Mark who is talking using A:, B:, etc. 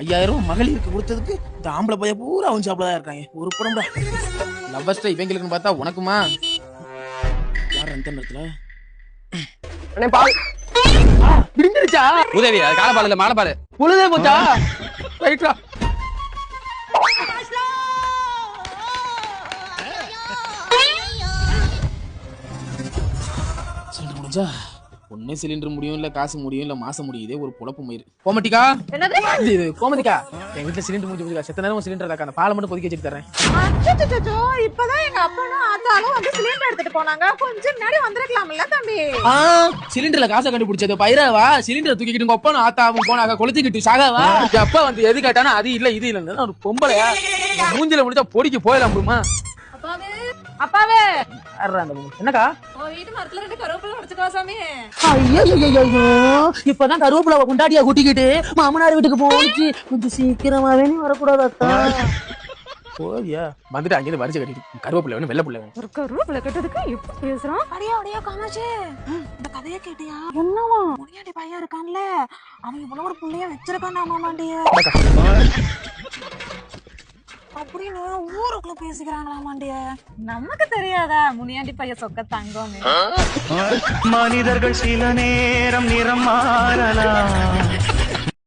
A: 5000 மகளிருக்கு கொடுத்ததுக்கு இந்த ஆம்பளை பைய பூரா அவன் சாப்பிட தான் இருக்காங்க. ஒரு படம்டா லவ்வஸ்டே இவங்களுக்குன்னு பார்த்தா உனக்குமா யார் அந்த நேரத்துல விடிஞ்சிருச்சா?
B: உதவி அது கால பால் இல்ல மாலை பால்.
A: பொழுதே போச்சா? ரைட்டா சிலிண்டர் முடிஞ்சா ஒண்ணு சிலிண்டர் முடியும் இல்ல காசு முடியும் இல்ல மாசம் முடியுதே ஒரு பொழப்பு மயிறு. கோமதிக்கா இது கோமதிக்கா என் வீட்டுல சிலிண்டர் முடிஞ்சு போச்சுக்கா. செத்த நேரம் சிலிண்டர் தாக்கா அந்த பாலை மட்டும் கொதிக்க வச்சுட்டு தரேன்.
C: இப்பதான் எங்க அப்பனும் ஆத்தாலும் வந்து சிலிண்டர் எடுத்துட்டு போனாங்க. கொஞ்சம் முன்னாடி வந்திருக்கலாம்ல தம்பி.
A: சிலிண்டர்ல காசை கண்டுபிடிச்சது பயிராவா? சிலிண்டர் தூக்கிக்கிட்டு உங்க அப்பனும் ஆத்தாவும் போனாங்க கொளுத்திக்கிட்டு சாகாவா? அப்பா வந்து எது கேட்டானா அது இல்ல இது இல்ல ஒரு பொம்பளையா மூஞ்சில முடிச்சா பொடிக்கு போயிடலாம் முடியுமா?
C: அப்பாவே
A: என்னக்கா
C: வீட்டு மரத்துல 2 கருவேப்பிலை உடைச்சுக்கோ சாமி.
A: இப்பதான் கருவேப்பிலை கொண்டாடியா கூட்டிக்கிட்டு மாமனார் வீட்டுக்கு போச்சு. கொஞ்சம் சீக்கிரமாவே நீ வரக்கூடாது அத்தா. போதியா வந்துட்டு அங்கே வரிசை கட்டிட்டு கருவேப்பிலை வேணும் வெள்ளை பிள்ளை வேணும்.
C: ஒரு கருவேப்பிலை கட்டதுக்கு இப்ப பேசுறான். அடியா காமாச்சு இந்த கதையை கேட்டியா? என்னவா முனியாண்டி பையன் இருக்கான்ல அவன் இவ்வளவு ஒரு புள்ளைய வச்சிருக்கான் மாமாண்டிய அப்படின்னு ஊருக்குள்ள பேசிக்கிறாங்களாமாண்டிய. நமக்கு தெரியாதா முனியாண்டி பையன் சொக்க தங்கம்.
D: மனிதர்கள் சில நேரம் நிறம் மாறலாம்.